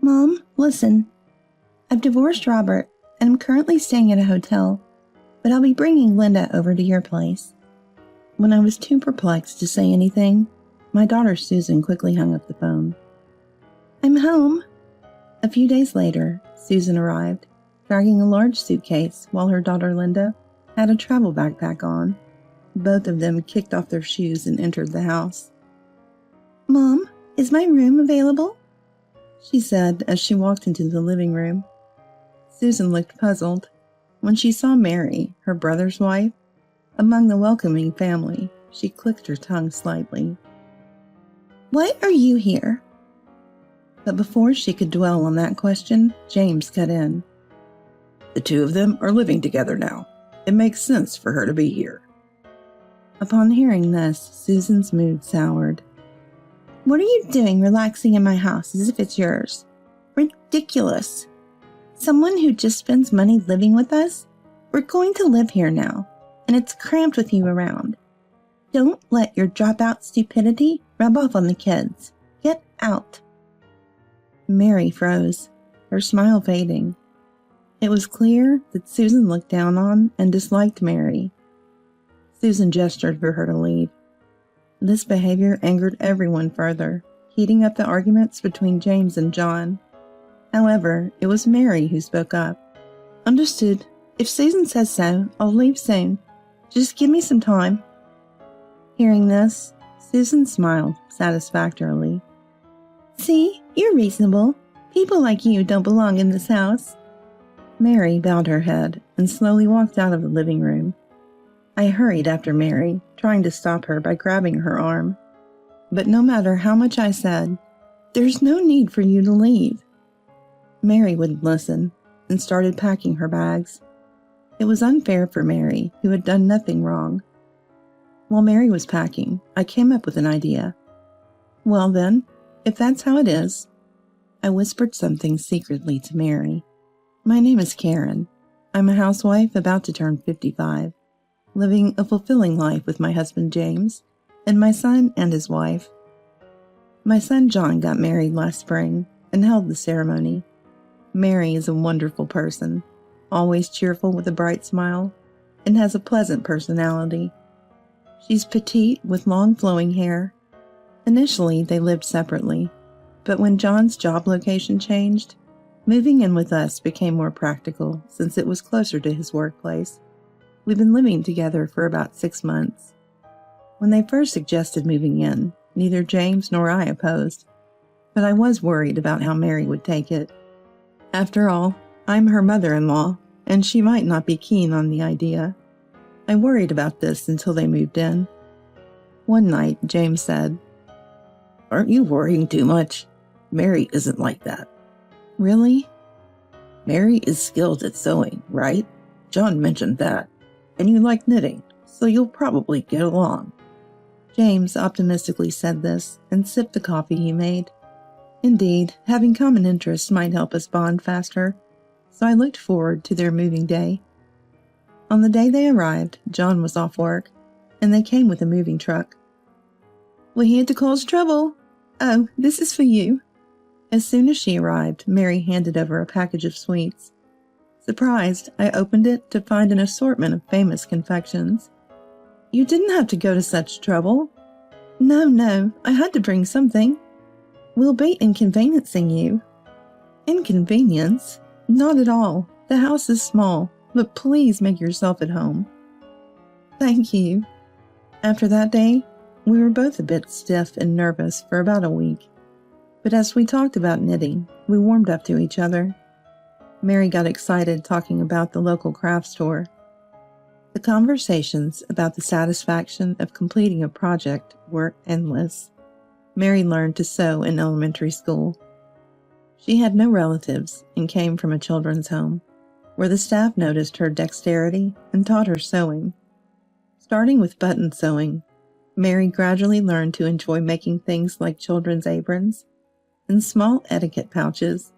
Mom, listen. I've divorced Robert, and I'm currently staying at a hotel, but I'll be bringing Linda over to your place. When I was too perplexed to say anything, my daughter Susan quickly hung up the phone. I'm home. A few days later, Susan arrived, dragging a large suitcase while her daughter Linda had a travel backpack on. Both of them kicked off their shoes and entered the house. Mom, is my room available? She said as she walked into the living room. Susan looked puzzled. When she saw Mary, her brother's wife, among the welcoming family, she clicked her tongue slightly. Why are you here? But before she could dwell on that question, James cut in. The two of them are living together now. It makes sense for her to be here. Upon hearing this, Susan's mood soured. What are you doing relaxing in my house as if it's yours? Ridiculous. Someone who just spends money living with us? We're going to live here now, and it's cramped with you around. Don't let your dropout stupidity rub off on the kids. Get out. Mary froze, her smile fading. It was clear that Susan looked down on and disliked Mary. Susan gestured for her to leave. This behavior angered everyone further, heating up the arguments between James and John. However, it was Mary who spoke up. Understood. If Susan says so, I'll leave soon. Just give me some time. Hearing this, Susan smiled satisfactorily. See, you're reasonable. People like you don't belong in this house. Mary bowed her head and slowly walked out of the living room. I hurried after Mary, trying to stop her by grabbing her arm. But no matter how much I said, there's no need for you to leave. Mary wouldn't listen and started packing her bags. It was unfair for Mary, who had done nothing wrong. While Mary was packing, I came up with an idea. Well then, if that's how it is. I whispered something secretly to Mary. My name is Karen. I'm a housewife about to turn 55, living a fulfilling life with my husband James and my son and his wife. My son John got married last spring and held the ceremony. Mary is a wonderful person, always cheerful with a bright smile, and has a pleasant personality. She's petite with long flowing hair. Initially, they lived separately, but when John's job location changed, moving in with us became more practical since it was closer to his workplace. We've been living together for about 6 months. When they first suggested moving in, neither James nor I opposed, but I was worried about how Mary would take it. After all, I'm her mother-in-law, and she might not be keen on the idea. I worried about this until they moved in. One night, James said, Aren't you worrying too much? Mary isn't like that. Really? Mary is skilled at sewing, right? John mentioned that. And you like knitting, so you'll probably get along. James optimistically said this and sipped the coffee he made. Indeed, having common interests might help us bond faster, so I looked forward to their moving day. On the day they arrived, John was off work, and they came with a moving truck. We're here to cause trouble. Oh, this is for you. As soon as she arrived, Mary handed over a package of sweets. Surprised, I opened it to find an assortment of famous confections. You didn't have to go to such trouble. No, I had to bring something. We'll be inconveniencing you. Inconvenience? Not at all. The house is small, but please make yourself at home. Thank you. After that day, we were both a bit stiff and nervous for about a week. But as we talked about knitting, we warmed up to each other. Mary got excited talking about the local craft store. The conversations about the satisfaction of completing a project were endless. Mary learned to sew in elementary school. She had no relatives and came from a children's home, where the staff noticed her dexterity and taught her sewing. Starting with button sewing, Mary gradually learned to enjoy making things like children's aprons and small etiquette pouches.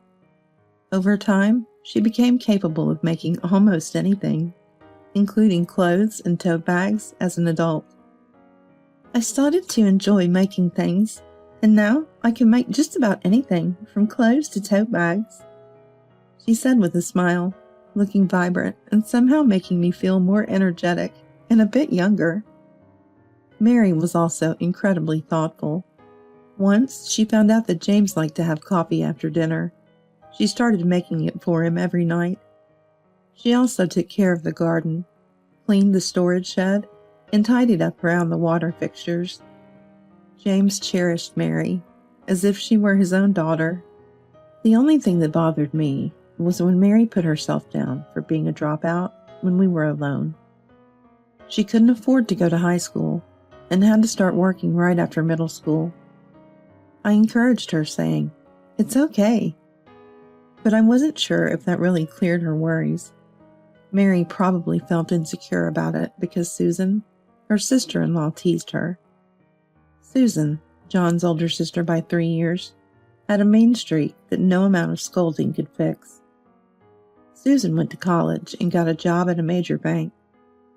Over time, she became capable of making almost anything, including clothes and tote bags as an adult. I started to enjoy making things, And now I can make just about anything, from clothes to tote bags," she said with a smile, looking vibrant and somehow making me feel more energetic and a bit younger. Mary was also incredibly thoughtful. Once she found out that James liked to have coffee after dinner. She started making it for him every night. She also took care of the garden, cleaned the storage shed, and tidied up around the water fixtures. James cherished Mary, as if she were his own daughter. The only thing that bothered me was when Mary put herself down for being a dropout when we were alone. She couldn't afford to go to high school and had to start working right after middle school. I encouraged her, saying, "It's okay." But I wasn't sure if that really cleared her worries. Mary probably felt insecure about it because Susan, her sister-in-law, teased her. Susan, John's older sister by 3 years, had a mean streak that no amount of scolding could fix. Susan went to college and got a job at a major bank.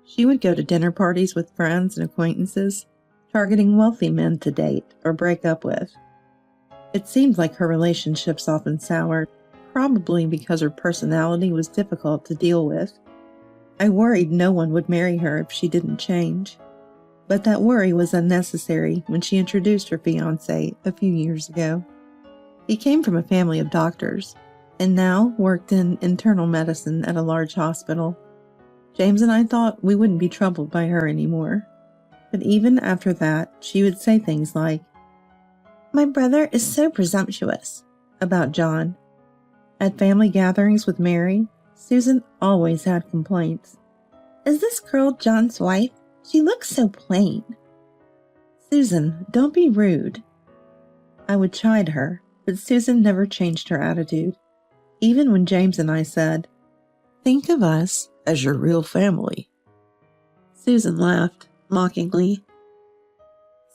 She would go to dinner parties with friends and acquaintances, targeting wealthy men to date or break up with. It seemed like her relationships often soured, probably because her personality was difficult to deal with. I worried no one would marry her if she didn't change. But that worry was unnecessary when she introduced her fiancé a few years ago. He came from a family of doctors, and now worked in internal medicine at a large hospital. James and I thought we wouldn't be troubled by her anymore. But even after that, she would say things like, "My brother is so presumptuous," about John. At family gatherings with Mary, Susan always had complaints. "Is this girl John's wife? She looks so plain." "Susan, don't be rude." I would chide her, but Susan never changed her attitude. Even when James and I said, "Think of us As your real family. Susan laughed mockingly.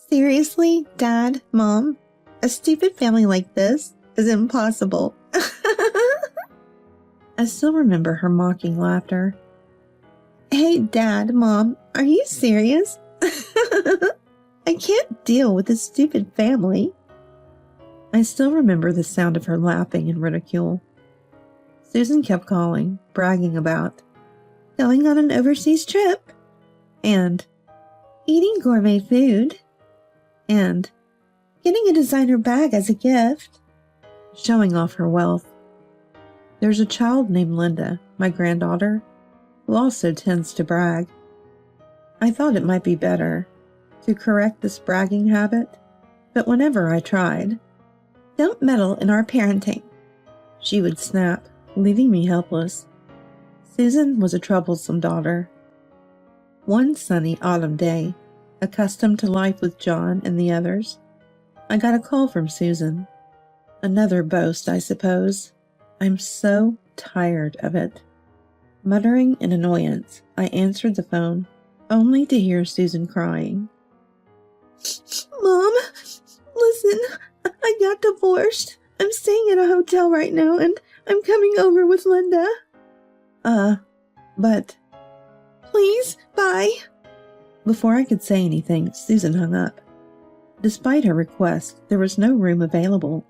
"Seriously, Dad, Mom? A stupid family like this is impossible." I still remember her mocking laughter. "Hey, Dad, Mom, are you serious? I can't deal with this stupid family." I still remember the sound of her laughing in ridicule. Susan kept calling, bragging about going on an overseas trip, and eating gourmet food, and getting a designer bag as a gift, showing off her wealth. There's a child named Linda, my granddaughter, who also tends to brag. I thought it might be better to correct this bragging habit, but whenever I tried, "Don't meddle in our parenting," she would snap, leaving me helpless. Susan was a troublesome daughter. One sunny autumn day, accustomed to life with John and the others, I got a call from Susan. Another boast, I suppose. I'm so tired of it. Muttering in annoyance, I answered the phone, only to hear Susan crying. "Mom, listen, I got divorced. I'm staying at a hotel right now, and I'm coming over with Linda." But please, bye." Before I could say anything, Susan hung up. Despite her request, there was no room available,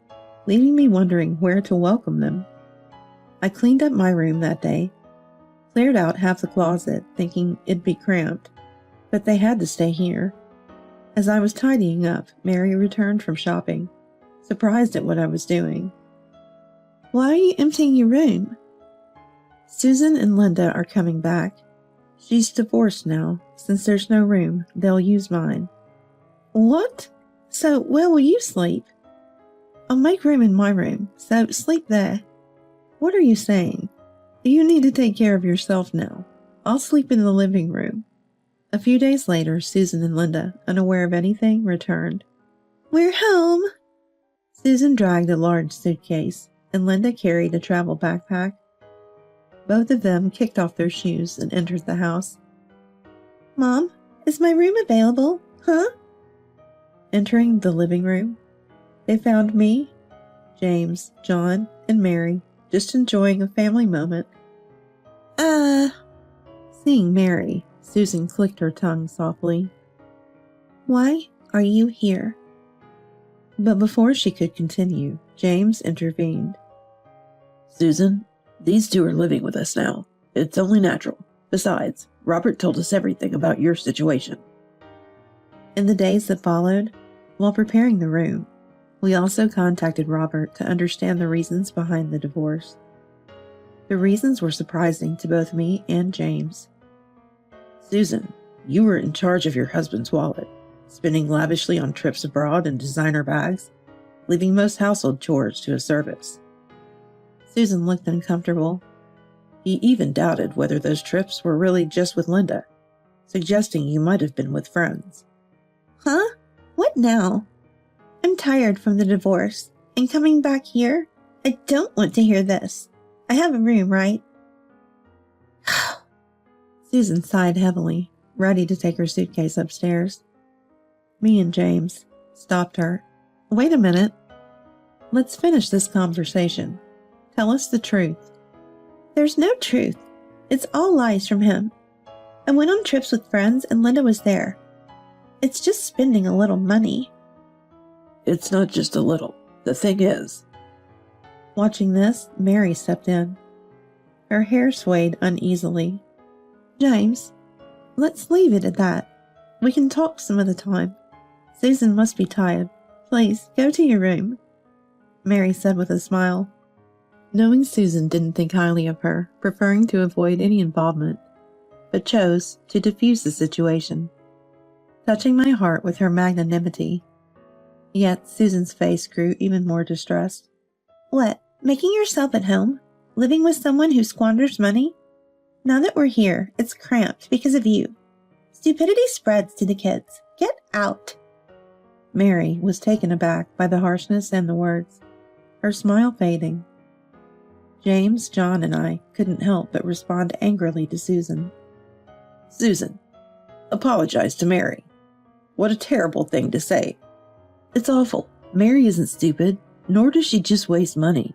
leaving me wondering where to welcome them. I cleaned up my room that day, cleared out half the closet, thinking it'd be cramped, but they had to stay here. As I was tidying up, Mary returned from shopping, surprised at what I was doing. "Why are you emptying your room?" "Susan and Linda are coming back. She's divorced now. Since there's no room, they'll use mine." "What? So where will you sleep?" "I'll make room in my room, so sleep there." "What are you saying? You need to take care of yourself now. I'll sleep in the living room." A few days later, Susan and Linda, unaware of anything, returned. "We're home." Susan dragged a large suitcase, and Linda carried a travel backpack. Both of them kicked off their shoes and entered the house. "Mom, is my room available, huh?" Entering the living room, they found me, James, John, and Mary just enjoying a family moment. Seeing Mary, Susan clicked her tongue softly. "Why are you here?" But before she could continue, James intervened. Susan, these two are living with us now. It's only natural. Besides, Robert told us everything about your situation. In the days that followed, while preparing the room, we also contacted Robert to understand the reasons behind the divorce. The reasons were surprising to both me and James. Susan, you were in charge of your husband's wallet, spending lavishly on trips abroad and designer bags, leaving most household chores to his service. Susan looked uncomfortable. He even doubted whether those trips were really just with Linda, suggesting you might have been with friends. Huh? What now? I'm tired from the divorce, and coming back here, I don't want to hear this. I have a room, right? Susan sighed heavily, ready to take her suitcase upstairs. Me and James stopped her. Wait a minute. Let's finish this conversation. Tell us the truth. There's no truth. It's all lies from him. I went on trips with friends and Linda was there. It's just spending a little money. It's not just a little. The thing is. Watching this, Mary stepped in. Her hair swayed uneasily. James, let's leave it at that. We can talk some other time. Susan must be tired. Please, go to your room, Mary said with a smile. Knowing Susan didn't think highly of her, preferring to avoid any involvement, but chose to diffuse the situation, touching my heart with her magnanimity. Yet Susan's face grew even more distressed. What, making yourself at home? Living with someone who squanders money? Now that we're here, it's cramped because of you. Stupidity spreads to the kids. Get out. Mary was taken aback by the harshness and the words, her smile fading. James, John, and I couldn't help but respond angrily to Susan. Susan, apologize to Mary. What a terrible thing to say. It's awful. Mary isn't stupid, nor does she just waste money.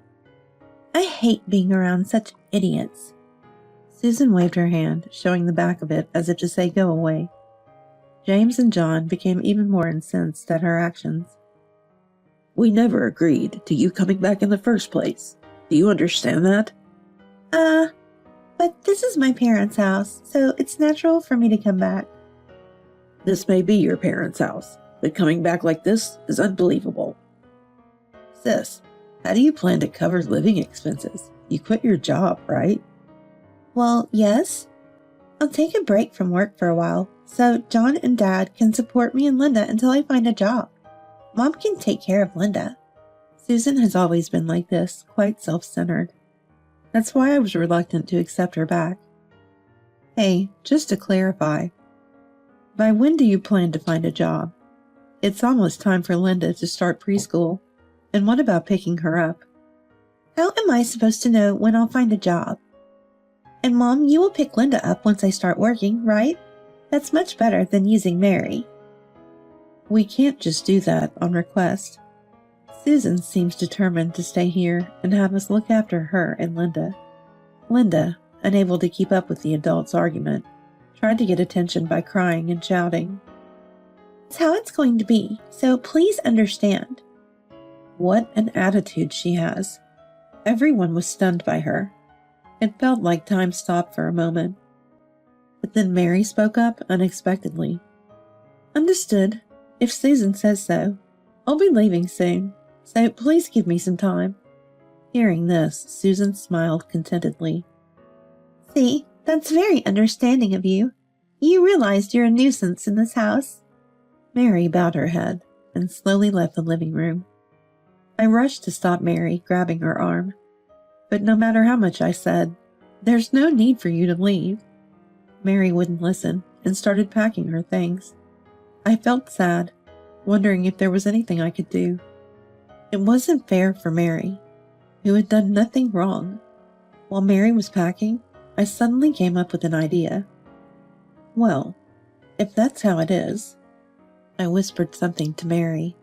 I hate being around such idiots. Susan waved her hand, showing the back of it as if to say go away. James and John became even more incensed at her actions. We never agreed to you coming back in the first place. Do you understand that? But this is my parents' house, so it's natural for me to come back. This may be your parents' house, but coming back like this is unbelievable. Sis, how do you plan to cover living expenses? You quit your job, right? Well, yes. I'll take a break from work for a while, so John and Dad can support me and Linda until I find a job. Mom can take care of Linda. Susan has always been like this, quite self-centered. That's why I was reluctant to accept her back. Hey, just to clarify, by when do you plan to find a job? It's almost time for Linda to start preschool. And what about picking her up? How am I supposed to know when I'll find a job? And Mom, you will pick Linda up once I start working, right? That's much better than using Mary. We can't just do that on request. Susan seems determined to stay here and have us look after her and Linda. Linda, unable to keep up with the adults' argument, tried to get attention by crying and shouting. It's how it's going to be, so please understand. What an attitude she has. Everyone was stunned by her. It felt like time stopped for a moment. But then Mary spoke up unexpectedly. Understood. If Susan says so. I'll be leaving soon, so please give me some time. Hearing this, Susan smiled contentedly. See, that's very understanding of you. You realized you're a nuisance in this house. Mary bowed her head and slowly left the living room. I rushed to stop Mary, grabbing her arm. But no matter how much I said, there's no need for you to leave. Mary wouldn't listen and started packing her things. I felt sad, wondering if there was anything I could do. It wasn't fair for Mary, who had done nothing wrong. While Mary was packing, I suddenly came up with an idea. Well, if that's how it is, I whispered something to Mary.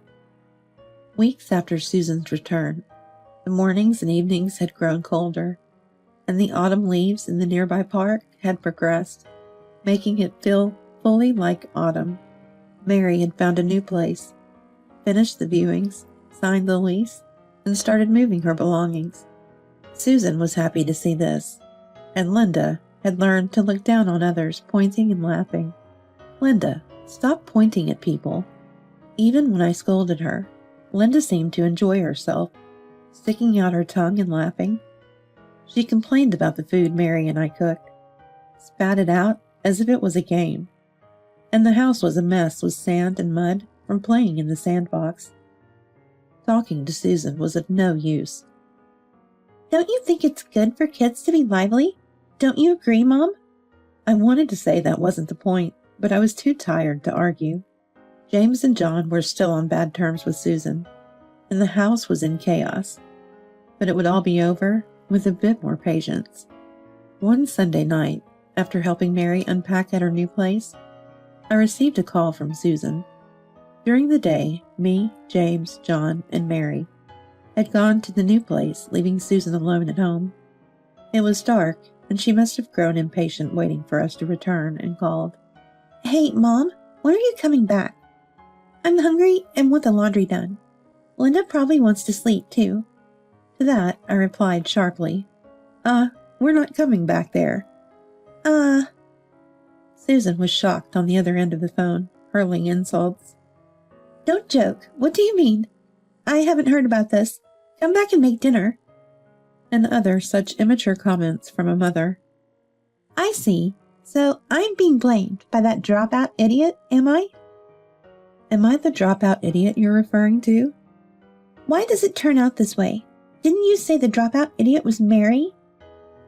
Weeks after Susan's return, the mornings and evenings had grown colder, and the autumn leaves in the nearby park had progressed, making it feel fully like autumn. Mary had found a new place, finished the viewings, signed the lease, and started moving her belongings. Susan was happy to see this, and Linda had learned to look down on others, pointing and laughing. Linda, stop pointing at people. Even when I scolded her, Linda seemed to enjoy herself, sticking out her tongue and laughing. She complained about the food Mary and I cooked, spat it out as if it was a game, and the house was a mess with sand and mud from playing in the sandbox. Talking to Susan was of no use. Don't you think it's good for kids to be lively? Don't you agree, Mom? I wanted to say that wasn't the point, but I was too tired to argue. James and John were still on bad terms with Susan, and the house was in chaos. But it would all be over with a bit more patience. One Sunday night, after helping Mary unpack at her new place, I received a call from Susan. During the day, me, James, John, and Mary had gone to the new place, leaving Susan alone at home. It was dark, and she must have grown impatient waiting for us to return and called. Hey, Mom, when are you coming back? I'm hungry and want the laundry done. Linda probably wants to sleep, too. To that, I replied sharply, we're not coming back there. Susan was shocked on the other end of the phone, hurling insults. Don't joke. What do you mean? I haven't heard about this. Come back and make dinner. And other such immature comments from a mother. I see. So I'm being blamed by that dropout idiot, am I? Am I the dropout idiot you're referring to? Why does it turn out this way? Didn't you say the dropout idiot was Mary?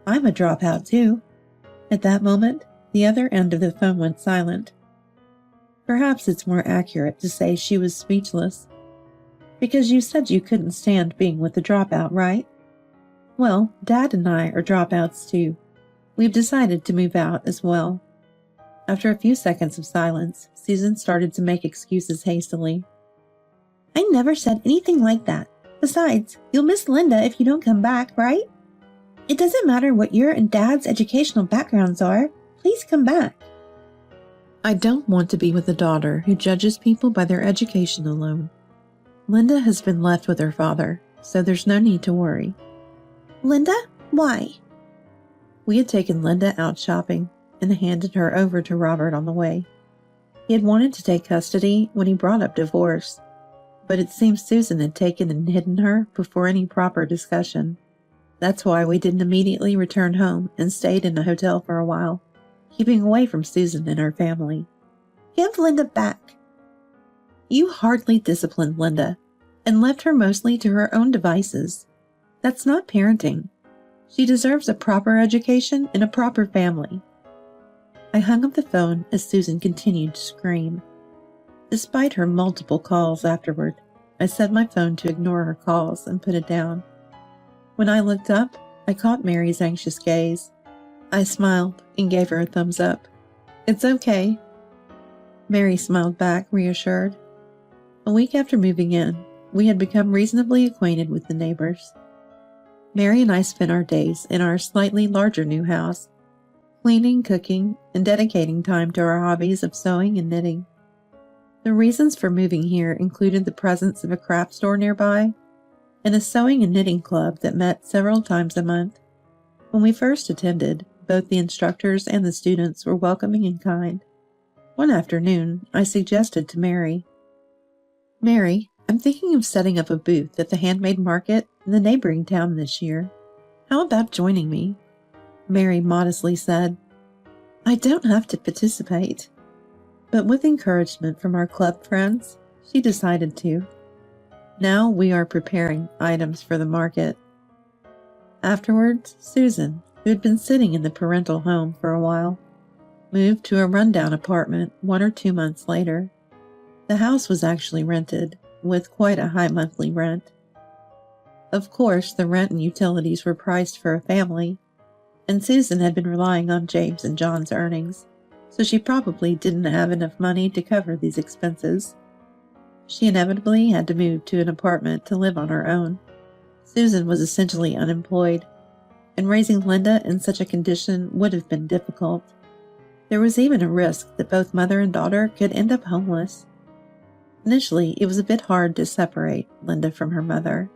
I'm a dropout too. At that moment, the other end of the phone went silent. Perhaps it's more accurate to say she was speechless. Because you said you couldn't stand being with the dropout, right? Well, Dad and I are dropouts too. We've decided to move out as well. After a few seconds of silence, Susan started to make excuses hastily. I never said anything like that. Besides, you'll miss Linda if you don't come back, right? It doesn't matter what your and Dad's educational backgrounds are. Please come back. I don't want to be with a daughter who judges people by their education alone. Linda has been left with her father, so there's no need to worry. Linda? Why? We had taken Linda out shopping and handed her over to Robert on the way. He had wanted to take custody when he brought up divorce, but it seems Susan had taken and hidden her before any proper discussion. That's why we didn't immediately return home and stayed in a hotel for a while, keeping away from Susan and her family. Give Linda back. You hardly disciplined Linda and left her mostly to her own devices. That's not parenting. She deserves a proper education and a proper family. I hung up the phone as Susan continued to scream. Despite her multiple calls afterward, I set my phone to ignore her calls and put it down. When I looked up, I caught Mary's anxious gaze. I smiled and gave her a thumbs up. It's okay. Mary smiled back, reassured. A week after moving in, we had become reasonably acquainted with the neighbors. Mary and I spent our days in our slightly larger new house, cleaning, cooking, and dedicating time to our hobbies of sewing and knitting. The reasons for moving here included the presence of a craft store nearby and a sewing and knitting club that met several times a month. When we first attended, both the instructors and the students were welcoming and kind. One afternoon, I suggested to Mary, I'm thinking of setting up a booth at the handmade market in the neighboring town this year. How about joining me? Mary modestly said, I don't have to participate. But with encouragement from our club friends, she decided to. Now we are preparing items for the market. Afterwards, Susan, who had been sitting in the parental home for a while, moved to a rundown apartment 1 or 2 months later. The house was actually rented, with quite a high monthly rent. Of course, the rent and utilities were priced for a family, and Susan had been relying on James and John's earnings, so she probably didn't have enough money to cover these expenses. She inevitably had to move to an apartment to live on her own. Susan was essentially unemployed, and raising Linda in such a condition would have been difficult. There was even a risk that both mother and daughter could end up homeless. Initially, it was a bit hard to separate Linda from her mother,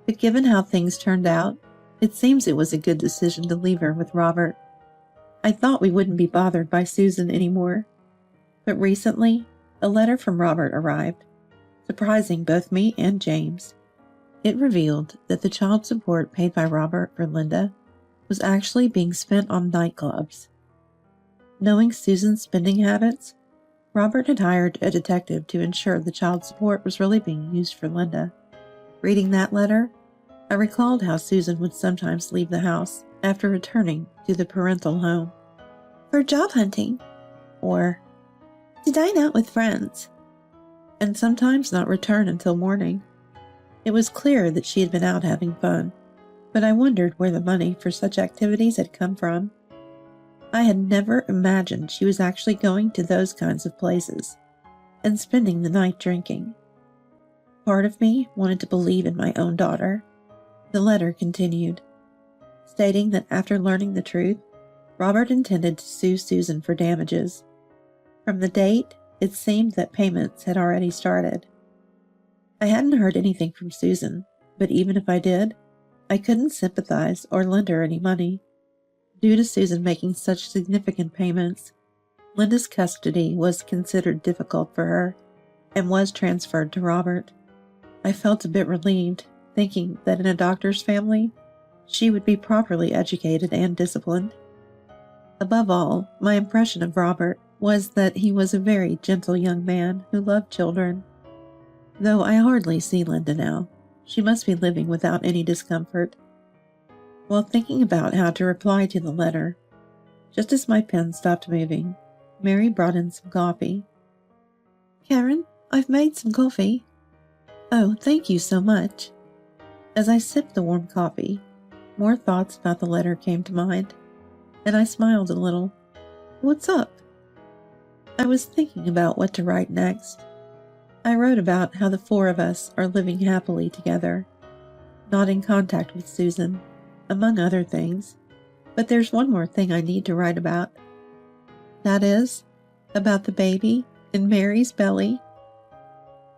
but given how things turned out, it seems it was a good decision to leave her with Robert. I thought we wouldn't be bothered by Susan anymore, but recently, a letter from Robert arrived, surprising both me and James. It revealed that the child support paid by Robert for Linda was actually being spent on nightclubs. Knowing Susan's spending habits, Robert had hired a detective to ensure the child support was really being used for Linda. Reading that letter, I recalled how Susan would sometimes leave the house after returning to the parental home. For job hunting, Or, to dine out with friends. and sometimes not return until morning. It was clear that she had been out having fun, but I wondered where the money for such activities had come from. I had never imagined she was actually going to those kinds of places and spending the night drinking. Part of me wanted to believe in my own daughter. The letter continued, stating that after learning the truth, Robert intended to sue Susan for damages. From the date, it seemed that payments had already started. I hadn't heard anything from Susan, but even if I did, I couldn't sympathize or lend her any money. Due to Susan making such significant payments, Linda's custody was considered difficult for her and was transferred to Robert. I felt a bit relieved, thinking that in a doctor's family, she would be properly educated and disciplined. Above all, my impression of Robert was that he was a very gentle young man who loved children. Though I hardly see Linda now, she must be living without any discomfort. While thinking about how to reply to the letter, just as my pen stopped moving, Mary brought in some coffee. Karen, I've made some coffee. Oh, thank you so much. As I sipped the warm coffee, more thoughts about the letter came to mind, and I smiled a little. What's up? I was thinking about what to write next. I wrote about how the four of us are living happily together, not in contact with Susan, among other things, but there's one more thing I need to write about. That is, about the baby in Mary's belly.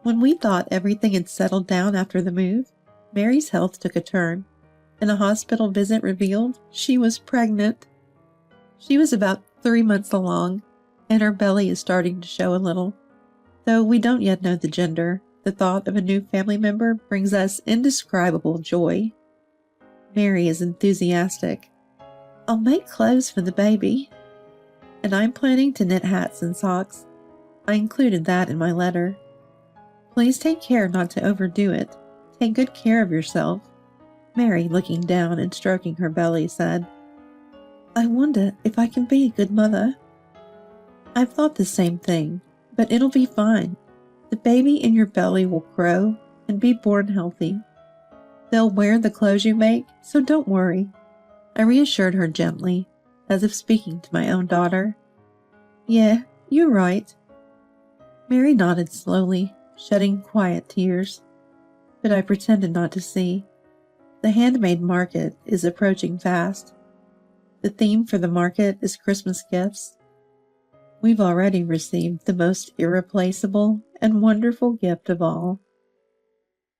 When we thought everything had settled down after the move, Mary's health took a turn, and a hospital visit revealed she was pregnant. She was about 3 months along, and her belly is starting to show a little. Though we don't yet know the gender, the thought of a new family member brings us indescribable joy. Mary is enthusiastic. I'll make clothes for the baby. And I'm planning to knit hats and socks. I included that in my letter. Please take care not to overdo it. Take good care of yourself. Mary, looking down and stroking her belly, said, I wonder if I can be a good mother. I've thought the same thing, but it'll be fine. The baby in your belly will grow and be born healthy. They'll wear the clothes you make, so don't worry. I reassured her gently, as if speaking to my own daughter. Yeah, you're right. Mary nodded slowly, shedding quiet tears, but I pretended not to see. The handmade market is approaching fast. The theme for the market is Christmas gifts. We've already received the most irreplaceable and wonderful gift of all.